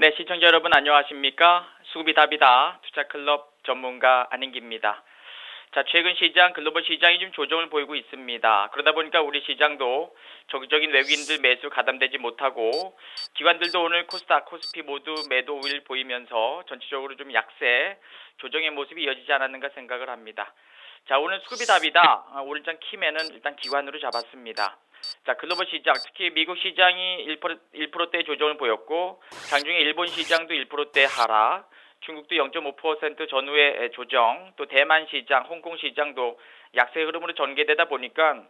네, 시청자 여러분 안녕하십니까? 수비답이다 투자클럽 전문가 안인기입니다. 자, 최근 시장, 글로벌 시장이 좀 조정을 보이고 있습니다. 그러다 보니까 우리 시장도 적극적인 외국인들 매수 가담되지 못하고 기관들도 오늘 코스닥, 코스피 모두 매도 우위를 보이면서 전체적으로 좀 약세, 조정의 모습이 이어지지 않았는가 생각을 합니다. 자, 오늘 수급이답이다. 오늘장 키맨은 일단 기관으로 잡았습니다. 자, 글로벌 시장, 특히 미국 시장이 1%대 조정을 보였고 장중에 일본 시장도 1%대 하락, 중국도 0.5% 전후의 조정, 또 대만 시장, 홍콩 시장도 약세 흐름으로 전개되다 보니까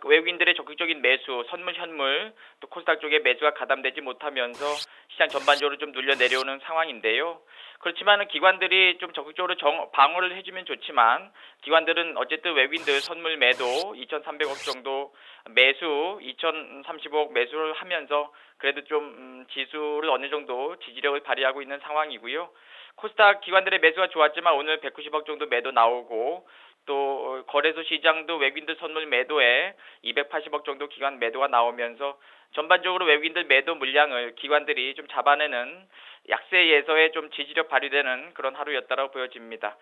외국인들의 적극적인 매수, 선물, 현물, 또 코스닥 쪽에 매수가 가담되지 못하면서 시장 전반적으로 좀 눌려 내려오는 상황인데요. 그렇지만 기관들이 좀 적극적으로 방어를 해주면 좋지만 기관들은 어쨌든 외국인들 선물 매도 2,300억 정도 매수 2,035억 매수를 하면서 그래도 좀 지수를 어느 정도 지지력을 발휘하고 있는 상황이고요. 코스닥 기관들의 매수가 좋았지만 오늘 190억 정도 매도 나오고 또 거래소 시장도 외국인들 선물 매도에 280억 정도 기관 매도가 나오면서 전반적으로 외국인들 매도 물량을 기관들이 좀 잡아내는 약세 예서에 좀 지지력 발휘되는 그런 하루였다고 보여집니다.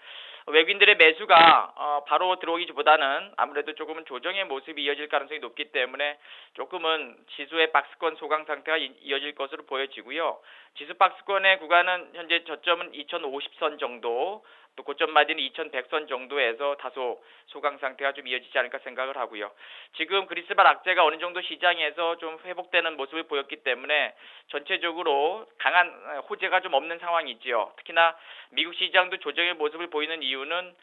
외국인들의 매수가 바로 들어오기보다는 아무래도 조금은 조정의 모습이 이어질 가능성이 높기 때문에 조금은 지수의 박스권 소강 상태가 이어질 것으로 보여지고요. 지수 박스권의 구간은 현재 저점은 2050선 정도, 또 고점 마디는 2100선 정도에서 다소 소강 상태가 좀 이어지지 않을까 생각을 하고요. 지금 그리스발 악재가 어느 정도 시장에서 좀 회복되는 모습을 보였기 때문에 전체적으로 강한 호재가 좀 없는 상황이지요. 특히나 미국 시장도 조정의 모습을 보이는 이유는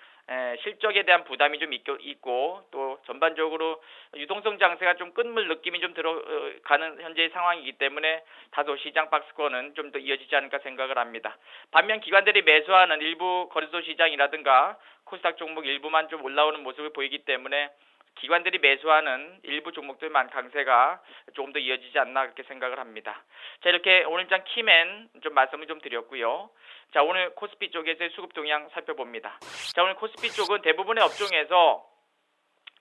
실적에 대한 부담이 좀 있고 또 전반적으로 유동성 장세가 좀 끝물 느낌이 좀 들어가는 현재의 상황이기 때문에 다소 시장 박스권은 좀 더 이어지지 않을까 생각을 합니다. 반면 기관들이 매수하는 일부 거래소 시장이라든가 코스닥 종목 일부만 좀 올라오는 모습을 보이기 때문에 기관들이 매수하는 일부 종목들만 강세가 조금 더 이어지지 않나 그렇게 생각을 합니다. 자, 이렇게 오늘장 키맨 좀 말씀을 좀 드렸고요. 자, 오늘 코스피 쪽에서의 수급 동향 살펴봅니다. 자, 오늘 코스피 쪽은 대부분의 업종에서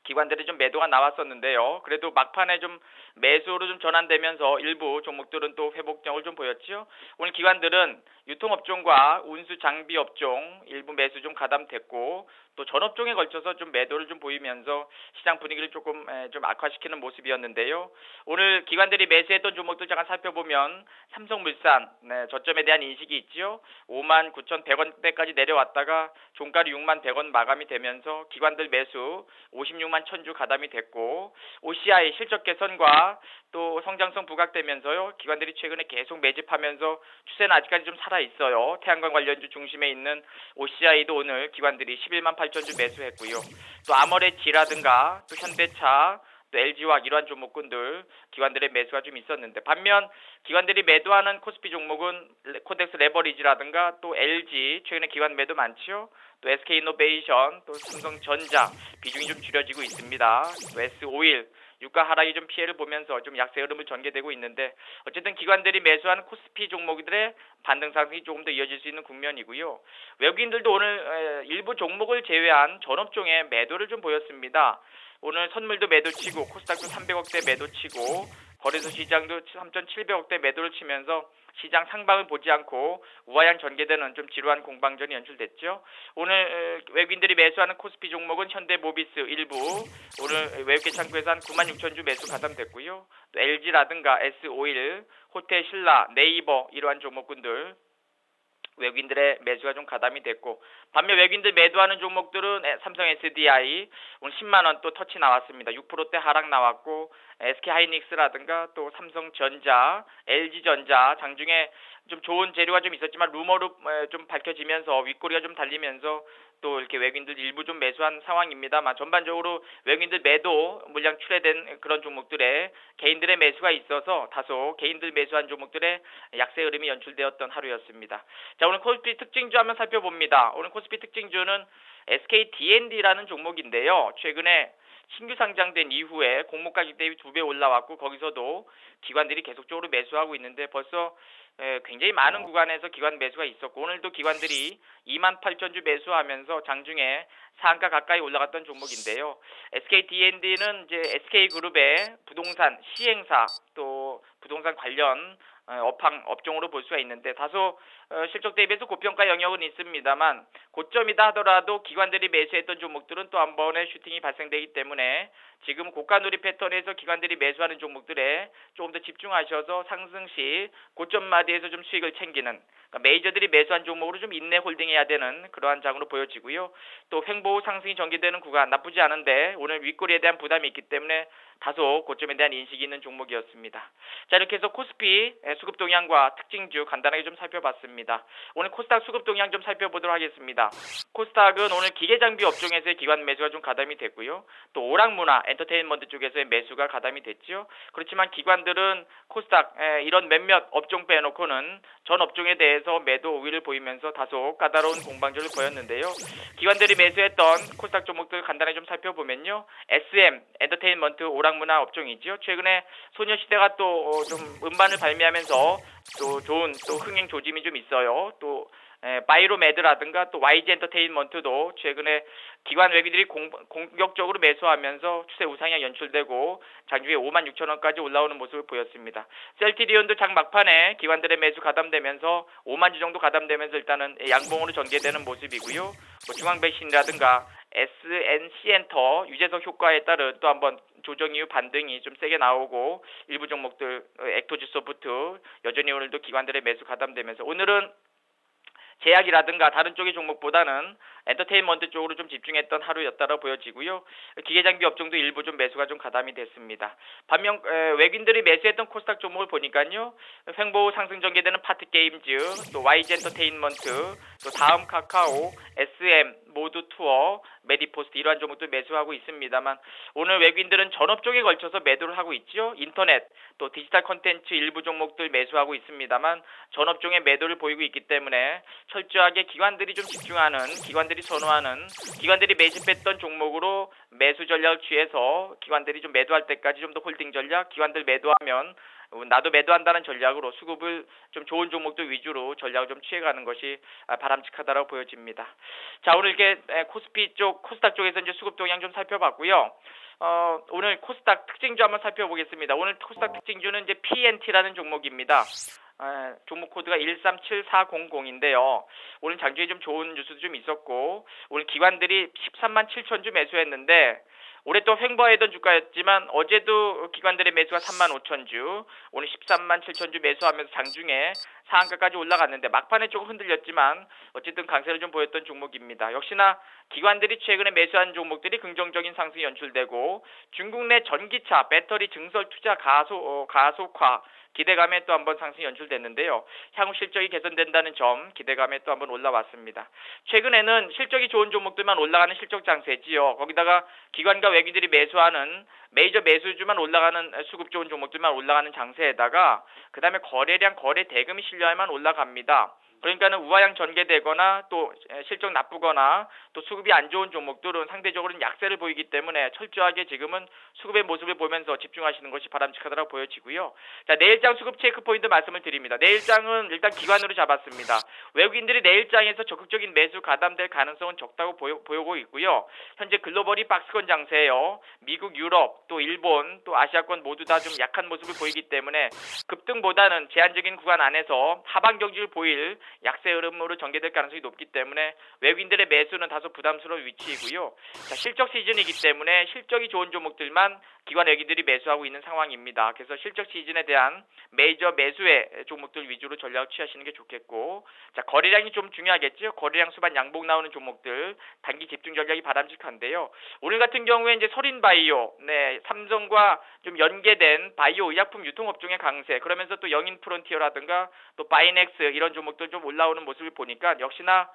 기관들이 좀 매도가 나왔었는데요. 그래도 막판에 좀 매수로 좀 전환되면서 일부 종목들은 또 회복장을 좀 보였죠. 오늘 기관들은 유통업종과 운수 장비 업종 일부 매수 좀 가담됐고 또 전업종에 걸쳐서 좀 매도를 좀 보이면서 시장 분위기를 조금 좀 악화시키는 모습이었는데요. 오늘 기관들이 매수했던 종목들 잠깐 살펴보면 삼성물산 저점에 대한 인식이 있죠. 59,100원대까지 내려왔다가 종가로 61,100원 마감이 되면서 기관들 매수 56만 1,000주 가담이 됐고 OCI 실적 개선과 또 성장성 부각되면서요. 기관들이 최근에 계속 매집하면서 추세는 아직까지 좀 살아있어요. 태양광 관련주 중심에 있는 OCI도 오늘 기관들이 11만 8천주 매수했고요. 또 아머레지라든가 또 현대차 또 LG화학 이러한 종목군들 기관들의 매수가 좀 있었는데 반면 기관들이 매도하는 코스피 종목은 코덱스 레버리지라든가 또 LG 최근에 기관 매도 많죠. 또 SK이노베이션 또 삼성전자 비중이 좀 줄여지고 있습니다. 또 S-오일 유가 하락이 좀 피해를 보면서 좀 약세 흐름을 전개되고 있는데 어쨌든 기관들이 매수하는 코스피 종목들의 반등 상승이 조금 더 이어질 수 있는 국면이고요. 외국인들도 오늘 일부 종목을 제외한 전업종에 매도를 좀 보였습니다. 오늘 선물도 매도치고 코스닥도 300억대 매도치고 거래소 시장도 3,700억대 매도를 치면서 시장 상방을 보지 않고 우하향 전개되는 좀 지루한 공방전이 연출됐죠. 오늘 외국인들이 매수하는 코스피 종목은 현대모비스 일부 오늘 외국계 창구에서 한 96,000주 매수 가담됐고요. 또 LG라든가 S-오일, 호텔신라, 네이버 이러한 종목군들 외국인들의 매수가 좀 가담이 됐고 반면 외국인들 매도하는 종목들은 삼성 SDI 오늘 10만원 또 터치 나왔습니다. 6%대 하락 나왔고 SK하이닉스라든가 또 삼성전자, LG전자 장중에 좀 좋은 재료가 좀 있었지만 루머로 좀 밝혀지면서 윗꼬리가 좀 달리면서 또 이렇게 외국인들 일부 좀 매수한 상황입니다만 전반적으로 외국인들 매도 물량 출회된 그런 종목들에 개인들의 매수가 있어서 다소 개인들 매수한 종목들의 약세 흐름이 연출되었던 하루였습니다. 자, 오늘 코스피 특징주 한번 살펴봅니다. 오늘 코스피 특징주는 SKD&D라는 종목인데요. 최근에 신규 상장된 이후에 공모 가격 대비 2배 올라왔고 거기서도 기관들이 계속적으로 매수하고 있는데 벌써 굉장히 많은 구간에서 기관 매수가 있었고 오늘도 기관들이 28,000주 매수하면서 장중에 상한가 가까이 올라갔던 종목인데요. SKD&D는 이제 SK그룹의 부동산 시행사 또 부동산 관련 업종으로 볼 수가 있는데 다소 실적 대비해서 고평가 영역은 있습니다만 고점이다 하더라도 기관들이 매수했던 종목들은 또 한 번의 슈팅이 발생되기 때문에 지금 고가 누리 패턴에서 기관들이 매수하는 종목들에 조금 더 집중하셔서 상승 시 고점 마디에서 좀 수익을 챙기는, 그러니까 메이저들이 매수한 종목으로 좀 인내 홀딩해야 되는 그러한 장으로 보여지고요. 또 횡보 후 상승이 전개되는 구간 나쁘지 않은데 오늘 윗꼬리에 대한 부담이 있기 때문에 다소 고점에 대한 인식이 있는 종목이었습니다. 자, 이렇게 해서 코스피 수급 동향과 특징주 간단하게 좀 살펴봤습니다. 오늘 코스닥 수급 동향 좀 살펴보도록 하겠습니다. 코스닥은 오늘 기계장비 업종에서의 기관 매수가 좀 가담이 됐고요. 또 오락문화, 엔터테인먼트 쪽에서의 매수가 가담이 됐죠. 그렇지만 기관들은 코스닥 이런 몇몇 업종 빼놓고는 전 업종에 대해서 매도 우위를 보이면서 다소 까다로운 공방전을 보였는데요. 기관들이 매수했던 코스닥 종목들 간단히 좀 살펴보면요. SM, 엔터테인먼트, 오락문화 업종이죠. 최근에 소녀시대가 또 좀 음반을 발매하면서 또 좋은 또 흥행 조짐이 좀 있어요. 또 바이로메드라든가 또 YG 엔터테인먼트도 최근에 기관 외비들이 공격적으로 매수하면서 추세 우상향 연출되고 장중에 56,000원까지 올라오는 모습을 보였습니다. 셀티리온도 장 막판에 기관들의 매수 가담되면서 5만 주 정도 가담되면서 일단은 양봉으로 전개되는 모습이고요. 뭐 중앙백신이라든가 SNC엔터 유재석 효과에 따른 또 한번 조정 이후 반등이 좀 세게 나오고 일부 종목들 액토지소프트 여전히 오늘도 기관들의 매수 가담되면서 오늘은 제약이라든가 다른 쪽의 종목보다는 엔터테인먼트 쪽으로 좀 집중했던 하루였다고 보여지고요. 기계장비 업종도 일부 좀 매수가 좀 가담이 됐습니다. 반면 외국인들이 매수했던 코스닥 종목을 보니까요. 횡보 상승 전개되는 파트게임즈, 또 YG 엔터테인먼트, 또 다음 카카오, SM, 모두 투어, 메디포스트 이러한 종목도 매수하고 있습니다만 오늘 외국인들은 전업종에 걸쳐서 매도를 하고 있죠. 인터넷, 또 디지털 콘텐츠 일부 종목들 매수하고 있습니다만 전업종에 매도를 보이고 있기 때문에 철저하게 기관들이 좀 집중하는, 기관들이 선호하는, 기관들이 매집했던 종목으로 매수 전략을 취해서 기관들이 좀 매도할 때까지 좀 더 홀딩 전략, 기관들 매도하면 나도 매도한다는 전략으로 수급을 좀 좋은 종목들 위주로 전략을 좀 취해가는 것이 바람직하다고 보여집니다. 자, 오늘 이렇게 코스피 쪽, 코스닥 쪽에서 이제 수급 동향 좀 살펴봤고요. 오늘 코스닥 특징주 한번 살펴보겠습니다. 오늘 코스닥 특징주는 이제 PNT라는 종목입니다. 종목 코드가 137400인데요. 오늘 장중에 좀 좋은 뉴스도 좀 있었고 오늘 기관들이 13만 7천 주 매수했는데 올해 또 횡보하던 주가였지만 어제도 기관들의 매수가 3만 5천 주, 오늘 13만 7천 주 매수하면서 장중에 상한가까지 올라갔는데 막판에 조금 흔들렸지만 어쨌든 강세를 좀 보였던 종목입니다. 역시나 기관들이 최근에 매수한 종목들이 긍정적인 상승이 연출되고 중국 내 전기차, 배터리 증설 투자 가속화 기대감에 또 한번 상승이 연출됐는데요. 향후 실적이 개선된다는 점 기대감에 또 한번 올라왔습니다. 최근에는 실적이 좋은 종목들만 올라가는 실적 장세지요. 거기다가 기관과 외국인들이 매수하는 메이저 매수주만 올라가는 수급 좋은 종목들만 올라가는 장세에다가 그 다음에 거래량, 거래 대금이 실려야만 올라갑니다. 그러니까는 우하향 전개되거나 또 실적 나쁘거나 또 수급이 안 좋은 종목들은 상대적으로는 약세를 보이기 때문에 철저하게 지금은 수급의 모습을 보면서 집중하시는 것이 바람직하다고 보여지고요. 자, 내일장 수급 체크 포인트 말씀을 드립니다. 내일장은 일단 기관으로 잡았습니다. 외국인들이 내일장에서 적극적인 매수 가담될 가능성은 적다고 보이고 있고요. 현재 글로벌이 박스권 장세예요. 미국, 유럽, 또 일본, 또 아시아권 모두 다 좀 약한 모습을 보이기 때문에 급등보다는 제한적인 구간 안에서 하방 경직을 보일 약세 흐름으로 전개될 가능성이 높기 때문에 외국인들의 매수는 다소 부담스러운 위치이고요. 자, 실적 시즌이기 때문에 실적이 좋은 종목들만 기관 외국인들이 매수하고 있는 상황입니다. 그래서 실적 시즌에 대한 메이저 매수의 종목들 위주로 전략을 취하시는 게 좋겠고, 자, 거래량이 좀 중요하겠죠. 거래량 수반 양봉 나오는 종목들 단기 집중 전략이 바람직한데요. 오늘 같은 경우에 이제 서린바이오, 삼성과 좀 연계된 바이오 의약품 유통업종의 강세, 그러면서 또 영인 프론티어라든가 또 바이넥스 이런 종목들 좀 올라오는 모습을 보니까 역시나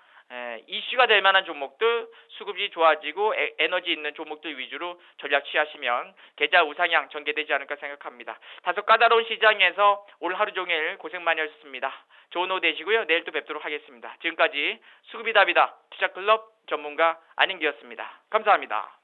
이슈가 될 만한 종목들, 수급이 좋아지고 에너지 있는 종목들 위주로 전략 취하시면 계좌 우상향 전개되지 않을까 생각합니다. 다소 까다로운 시장에서 오늘 하루 종일 고생 많이 하셨습니다. 좋은 오후 되시고요. 내일 또 뵙도록 하겠습니다. 지금까지 수급이 답이다 투자클럽 전문가 안인기였습니다. 감사합니다.